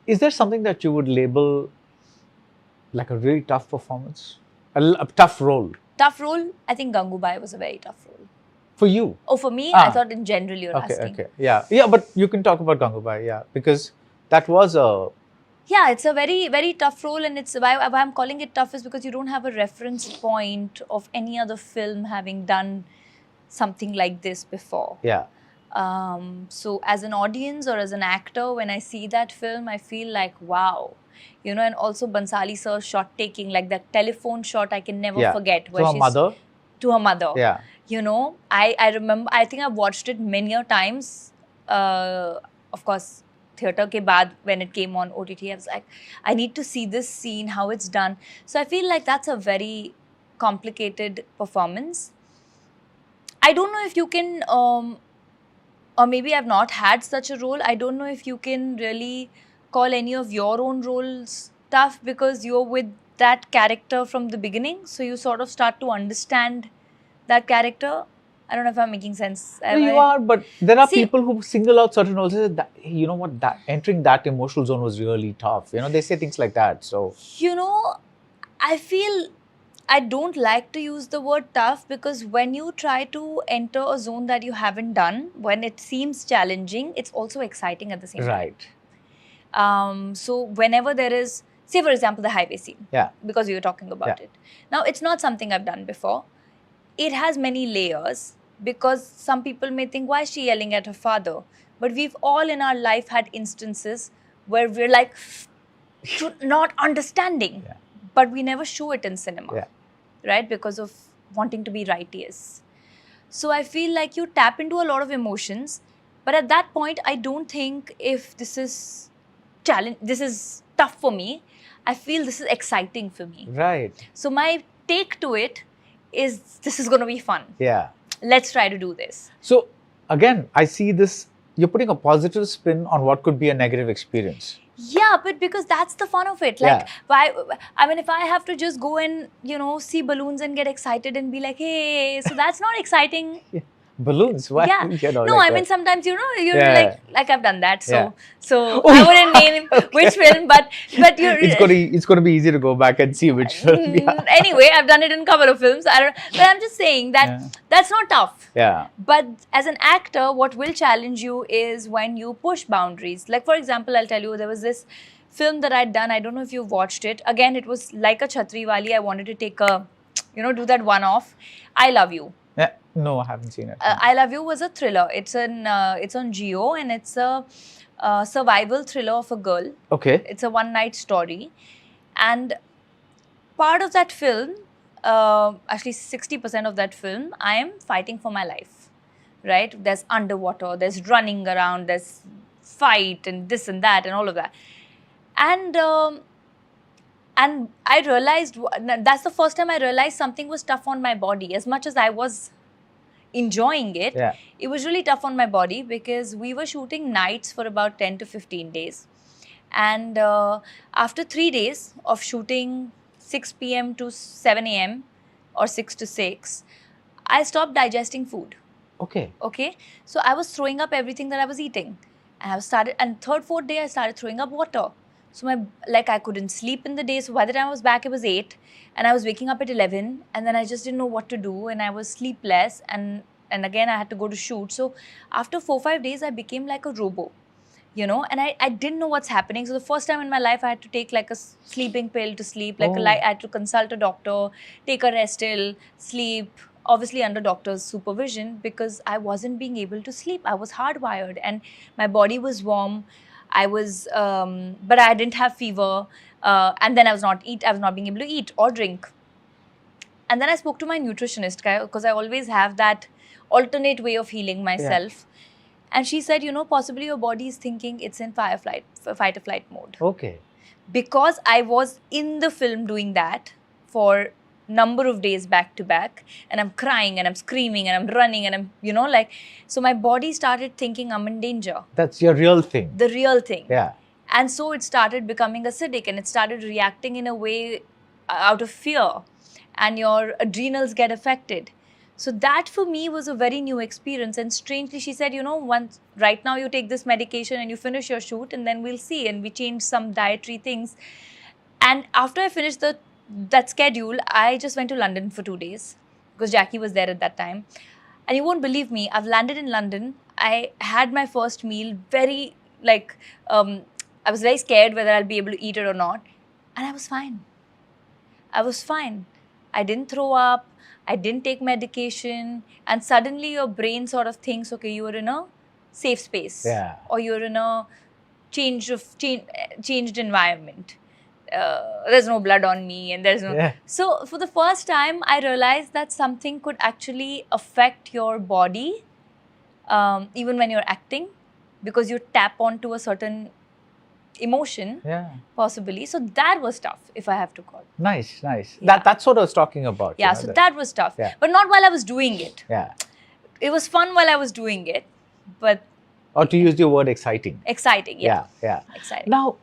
Is there something that you would label like a really tough performance? A tough role? Tough role, I think Gangubai was a very tough role. For you? Oh, for me? I thought in general you're asking. Okay. Yeah, but you can talk about Gangubai, yeah, because that was a... Yeah, it's a very, very tough role, and it's why I'm calling it tough is because you don't have a reference point of any other film having done something like this before. Yeah. So as an audience or as an actor, when I see that film, I feel like, wow. You know, and also Bansali sir's shot taking, like that telephone shot I can never forget. Where to her mother? To her mother. Yeah. You know, I remember, I think I've watched it many a times. Of course, theatre ke baad, when it came on OTT, I was like, I need to see this scene, how it's done. So I feel like that's a very complicated performance. I don't know if you can, or maybe I've not had such a role. I don't know if you can really call any of your own roles tough because you're with that character from the beginning. So you sort of start to understand that character. I don't know if I'm making sense. No, you are, but there are people who single out certain roles. That, you know what, that entering that emotional zone was really tough. You know, they say things like that. So, you know, I feel I don't like to use the word tough because when you try to enter a zone that you haven't done, when it seems challenging, it's also exciting at the same time. Right. So whenever there is, say for example, the highway scene. Yeah. Because you were talking about it. Now, it's not something I've done before. It has many layers because some people may think, why is she yelling at her father? But we've all in our life had instances where we're like, not understanding. Yeah. But we never show it in cinema. Yeah. Right? Because of wanting to be righteous. So I feel like you tap into a lot of emotions. But at that point, I don't think if this is tough for me. I feel this is exciting for me. Right. So my take to it is this is going to be fun. Yeah. Let's try to do this. So again, I see this, you're putting a positive spin on what could be a negative experience. Yeah, but because that's the fun of it. Like, why? I mean, if I have to just go and, you know, see balloons and get excited and be like, hey, so that's not exciting. Balloons? Why? Yeah. You know, no, like I mean, sometimes, you know, you're like I've done that. So, so I wouldn't name which film, but you're... It's going to be easy to go back and see which film. Anyway, I've done it in a couple of films. But I'm just saying that that's not tough. Yeah. But as an actor, what will challenge you is when you push boundaries. Like, for example, I'll tell you, there was this film that I'd done. I don't know if you've watched it. Again, it was like a Chhatri Wali. I wanted to take a, you know, do that one-off. I Love You. Yeah. No, I haven't seen it. I Love You was a thriller. It's on Geo, and it's a survival thriller of a girl. Okay. It's a one-night story. And part of that film, actually 60% of that film, I am fighting for my life, right? There's underwater, there's running around, there's fight and this and that and all of that. And I realized, that's the first time I realized something was tough on my body. As much as I was enjoying it, it was really tough on my body because we were shooting nights for about 10 to 15 days. And after 3 days of shooting 6 p.m. to 7 a.m. or 6 to 6, I stopped digesting food. Okay. Okay. So I was throwing up everything that I was eating. And third, fourth day, I started throwing up water. So I couldn't sleep in the day. So by the time I was back, it was 8. And I was waking up at 11. And then I just didn't know what to do. And I was sleepless. And again, I had to go to shoot. So after 4-5 days, I became like a robo. You know, and I didn't know what's happening. So the first time in my life, I had to take like a sleeping pill to sleep. I had to consult a doctor, take a Restil, sleep, obviously under doctor's supervision because I wasn't being able to sleep. I was hardwired and my body was warm. I was, but I didn't have fever. And then I was not being able to eat or drink. And then I spoke to my nutritionist because I always have that alternate way of healing myself. Yeah. And she said, you know, possibly your body is thinking it's in fight or flight mode. Okay. Because I was in the film doing that for number of days back to back, and I'm crying and I'm screaming and I'm running and I'm, you know, like, so my body started thinking I'm in danger. That's your real thing. The real thing. Yeah. And so it started becoming acidic and it started reacting in a way out of fear and your adrenals get affected. So that for me was a very new experience. And strangely, she said, once right now you take this medication and you finish your shoot, and then we'll see. And we changed some dietary things. And after I finished that schedule, I just went to London for 2 days because Jackie was there at that time. And you won't believe me, I've landed in London. I had my first meal, I was very scared whether I'll be able to eat it or not. And I was fine. I was fine. I didn't throw up. I didn't take medication. And suddenly your brain sort of thinks, okay, you are in a safe space. Yeah. Or you're in a changed environment. There's no blood on me, and there's no. Yeah. So for the first time, I realized that something could actually affect your body, even when you're acting, because you tap onto a certain emotion, possibly. So that was tough, if I have to call. Nice. Yeah. That's what I was talking about. Yeah, so that was tough. Yeah. But not while I was doing it. Yeah. It was fun while I was doing it, but. Or to use your word, exciting. Exciting, yeah. Yeah. Exciting. Now,